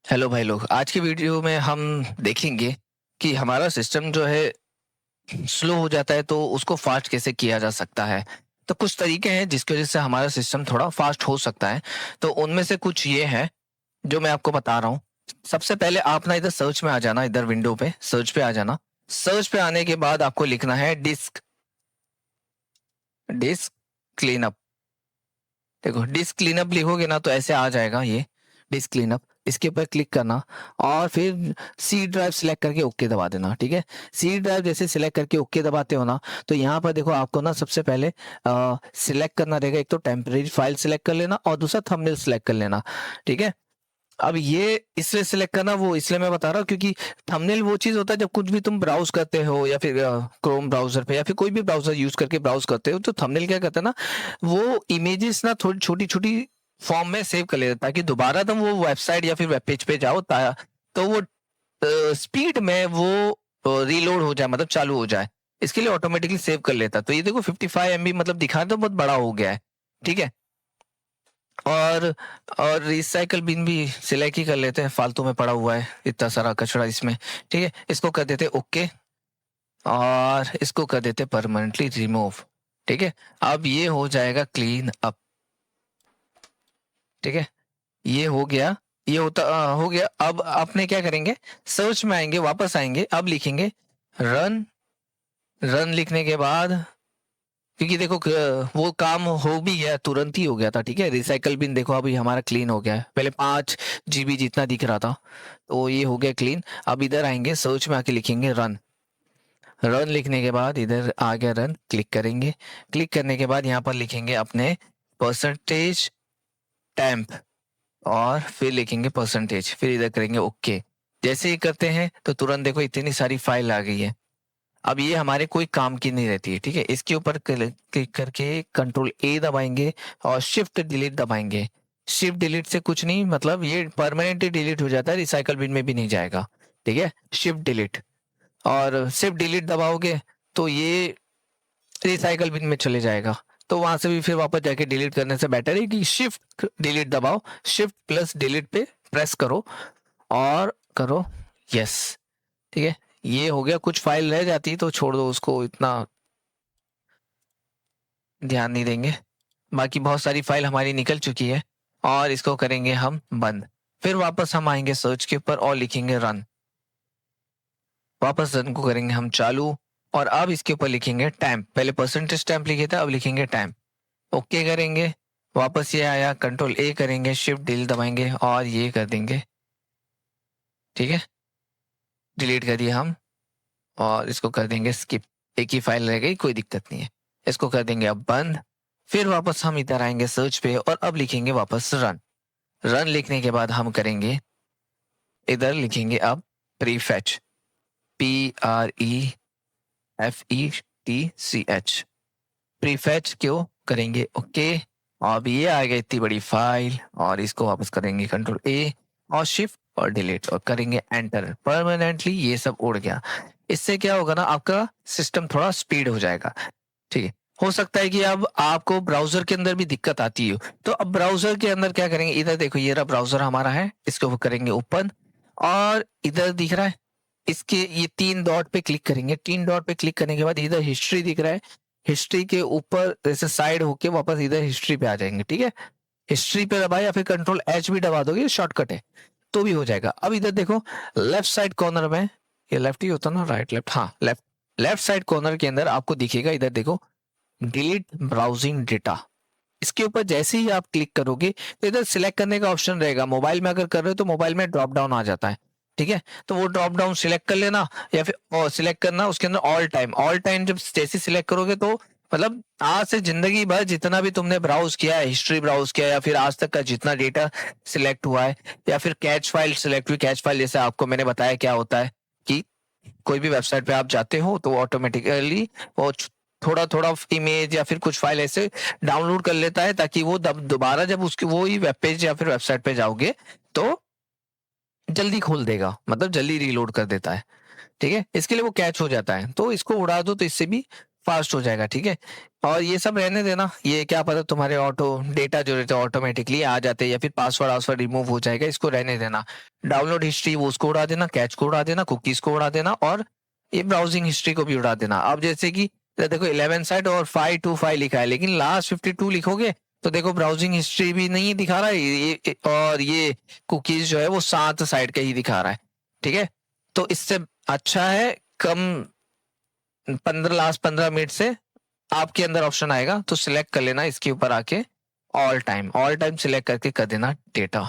Hello भाई लोग, आज की वीडियो में हम देखेंगे कि हमारा सिस्टम जो है स्लो हो जाता है तो उसको फास्ट कैसे किया जा सकता है। तो कुछ तरीके हैं जिसकी वजह से हमारा सिस्टम थोड़ा फास्ट हो सकता है। तो उनमें से कुछ ये है जो मैं आपको बता रहा हूँ। सबसे पहले आप ना इधर सर्च में आ जाना, इधर विंडो पे सर्च पे आ जाना। सर्च पे आने के बाद आपको लिखना है डिस्क डिस्क क्लीनअप। देखो डिस्क क्लीनअप लिखोगे ना तो ऐसे आ जाएगा ये डिस्क क्लीनअप। इसके ऊपर क्लिक करना और फिर सी ड्राइव सिलेक्ट करके ओके दबा देना। ठीक है, सी ड्राइव जैसे सिलेक्ट करके ओके दबाते हो ना तो यहाँ पर देखो आपको ना सबसे पहले सिलेक्ट करना रहेगा। एक तो टेम्परेरी फाइल सिलेक्ट कर लेना और दूसरा थंबनेल सिलेक्ट कर लेना। ठीक है, अब ये इसलिए सिलेक्ट करना, वो इसलिए मैं बता रहा हूँ क्योंकि थंबनेल वो चीज होता है जब कुछ भी तुम ब्राउज करते हो या फिर क्रोम ब्राउजर पे या फिर कोई भी ब्राउजर यूज करके ब्राउज करते हो तो थंबनेल क्या करता है ना, वो इमेजेस ना थोड़ी छोटी छोटी फॉर्म में सेव कर लेता है ताकि दोबारा तुम वो वेबसाइट या फिर वेब पेज पे जाओ तो वो स्पीड में वो रीलोड हो जाए, मतलब चालू हो जाए। इसके लिए ऑटोमेटिकली सेव कर लेता है। तो ये देखो 55 MB मतलब दिखा रहा है तो बहुत बड़ा हो गया है। ठीक है, और और रिसाइकल बिन भी सिलेक्ट ही कर लेते हैं, फालतू में पड़ा हुआ है इतना सारा कचरा इसमें। ठीक है, इसको कर देते ओके और इसको कर देते परमानेंटली रिमूव। ठीक है, अब ये हो जाएगा क्लीन अप। ठीक है, ये हो गया। ये होता हो गया। अब आपने क्या करेंगे, सर्च में आएंगे, वापस आएंगे, अब लिखेंगे रन। रन लिखने के बाद, क्योंकि देखो वो काम हो भी गया, तुरंत ही हो गया था। ठीक है, रिसाइकल बिन देखो अभी हमारा क्लीन हो गया है, पहले 5 GB जितना दिख रहा था तो ये हो गया क्लीन। अब इधर आएंगे, सर्च में आके लिखेंगे रन। रन लिखने के बाद इधर आ गया रन, क्लिक करेंगे। क्लिक करने के बाद यहाँ पर लिखेंगे अपने परसेंटेज टैम्प और फिर लिखेंगे परसेंटेज, फिर इधर करेंगे ओके। जैसे ही करते हैं तो तुरंत देखो इतनी सारी फाइल आ गई है। अब ये हमारे कोई काम की नहीं रहती है। ठीक है, इसके ऊपर क्लिक करके कंट्रोल ए दबाएंगे और शिफ्ट डिलीट दबाएंगे। शिफ्ट डिलीट से कुछ नहीं, मतलब ये परमानेंटली डिलीट हो जाता है, रिसाइकल बिन में भी नहीं जाएगा। ठीक है, शिफ्ट डिलीट, और शिफ्ट डिलीट दबाओगे तो ये रिसाइकल बिन में चले जाएगा। तो वहां से भी फिर वापस जाके डिलीट करने से बेटर है कि शिफ्ट डिलीट दबाओ, शिफ्ट प्लस डिलीट पे प्रेस करो और करो यस। ठीक है, ये हो गया। कुछ फाइल रह जाती है तो छोड़ दो, उसको इतना ध्यान नहीं देंगे। बाकी बहुत सारी फाइल हमारी निकल चुकी है और इसको करेंगे हम बंद। फिर वापस हम आएंगे सर्च के ऊपर और लिखेंगे रन। वापस रन को करेंगे हम चालू और अब इसके ऊपर लिखेंगे टाइम। पहले परसेंटेज टाइम लिखे थे, अब लिखेंगे टाइम। ओके करेंगे, वापस ये आया, कंट्रोल ए करेंगे, शिफ्ट डिलीट दबाएंगे और ये कर देंगे। ठीक है, डिलीट कर दिया हम और इसको कर देंगे स्किप। एक ही फाइल रह गई, कोई दिक्कत नहीं है। इसको कर देंगे अब बंद। फिर वापस हम इधर आएंगे सर्च पे और अब लिखेंगे वापस रन। रन लिखने के बाद हम करेंगे, इधर लिखेंगे अब प्रीफेच, PREFETCH। प्रीफेच क्यों करेंगे ओके। अब ये आ गई इतनी बड़ी फाइल और इसको वापस करेंगे कंट्रोल ए और शिफ्ट और डिलीट और करेंगे एंटर। परमानेंटली ये सब उड़ गया। इससे क्या होगा ना, आपका सिस्टम थोड़ा स्पीड हो जाएगा। ठीक है, हो सकता है कि अब आपको ब्राउजर के अंदर भी दिक्कत आती हो, तो अब ब्राउजर के अंदर क्या करेंगे, इधर देखो ये रहा ब्राउजर हमारा है, इसको करेंगे ओपन और इधर दिख रहा है, इसके ये 3 डॉट पे क्लिक करेंगे। 3 डॉट पे क्लिक करने के बाद इधर हिस्ट्री दिख रहा है, हिस्ट्री के ऊपर जैसे साइड होके वापस इधर हिस्ट्री पे आ जाएंगे। ठीक है, हिस्ट्री पे दबाए या फिर कंट्रोल एच भी दबा दोगे, शॉर्टकट है तो भी हो जाएगा। अब इधर देखो लेफ्ट साइड कॉर्नर में, ये लेफ्ट ही होता ना, राइट लेफ्ट, हाँ लेफ्ट, लेफ्ट साइड कॉर्नर के अंदर आपको दिखेगा, इधर देखो डिलीट ब्राउजिंग डेटा। इसके ऊपर जैसे ही आप क्लिक करोगे तो इधर सिलेक्ट करने का ऑप्शन रहेगा। मोबाइल में अगर कर रहे हो तो मोबाइल में ड्रॉप डाउन आ जाता है। ठीक है, तो वो ड्रॉप डाउन सिलेक्ट कर लेना या फिर सिलेक्ट करना, उसके अंदर ऑल टाइम, ऑल टाइम जब जैसे सिलेक्ट करोगे तो मतलब आज से जिंदगी भर जितना भी तुमने ब्राउज किया है, हिस्ट्री ब्राउज किया है या फिर आज तक का जितना डेटा सिलेक्ट हुआ है या फिर कैच फाइल सिलेक्ट हुई, कैच फाइल जैसे आपको मैंने बताया क्या होता है कि कोई भी वेबसाइट पे आप जाते हो तो ऑटोमेटिकली वो थोड़ा थोड़ा इमेज या फिर कुछ फाइल ऐसे डाउनलोड कर लेता है ताकि वो दोबारा जब उसकी वो ही वेब पेज या फिर वेबसाइट पे जाओगे तो जल्दी खोल देगा, मतलब जल्दी रीलोड कर देता है। ठीक है, इसके लिए वो कैच हो जाता है, तो इसको उड़ा दो तो इससे भी फास्ट हो जाएगा, ठीक है। और ये सब रहने देना, ये क्या पता तुम्हारे ऑटो डेटा जो रहते हैं ऑटोमेटिकली आ जाते हैं या फिर पासवर्ड वासवर्ड रिमूव हो जाएगा, इसको रहने देना। डाउनलोड हिस्ट्री वो उसको उड़ा देना, कैच को उड़ा देना, कुकीज को उड़ा देना, और ये ब्राउजिंग हिस्ट्री को भी उड़ा देना। अब जैसे कि देखो 11 साइड और 525 लिखा है, लेकिन लास्ट 52 लिखोगे तो देखो ब्राउजिंग हिस्ट्री भी नहीं दिखा रहा है और ये कुकीज जो है वो 7 साइड का ही दिखा रहा है, ठीक है। तो इससे अच्छा है कम 15 से आपके अंदर ऑप्शन आएगा तो सिलेक्ट कर लेना, इसके ऊपर आके ऑल टाइम सिलेक्ट करके कर देना डेटा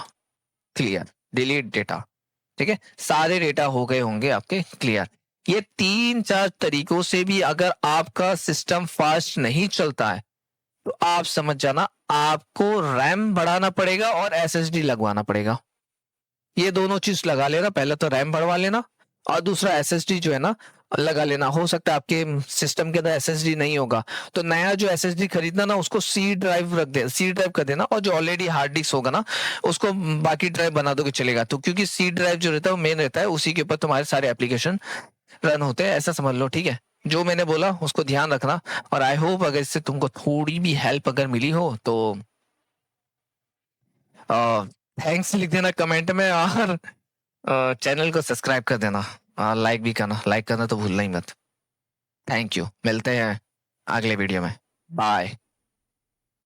क्लियर, डिलीट डेटा, ठीक है। सारे डेटा हो गए होंगे आपके क्लियर। ये 3-4 तरीकों से भी अगर आपका सिस्टम फास्ट नहीं चलता है तो आप समझ जाना आपको रैम बढ़ाना पड़ेगा और एसएसडी लगवाना पड़ेगा। ये दोनों चीज लगा लेना, पहले तो रैम बढ़वा लेना और दूसरा एसएसडी जो है ना लगा लेना। हो सकता है आपके सिस्टम के अंदर एसएसडी नहीं होगा तो नया जो एसएसडी खरीदना ना उसको सी ड्राइव रख दे, सी ड्राइव कर देना, और जो ऑलरेडी हार्ड डिस्क होगा ना उसको बाकी ड्राइव बना दोगे चलेगा। तो क्योंकि सी ड्राइव जो रहता है वो मेन रहता है, उसी के ऊपर तुम्हारे सारे एप्लीकेशन रन होते हैं, ऐसा समझ लो, ठीक है। जो मैंने बोला उसको ध्यान रखना, और आई होप अगर इससे तुमको थोड़ी भी हेल्प अगर मिली हो तो थैंक्स लिख देना कमेंट में, और चैनल को सब्सक्राइब कर देना, लाइक भी करना, लाइक करना तो भूलना ही मत। थैंक यू, मिलते हैं अगले वीडियो में, बाय।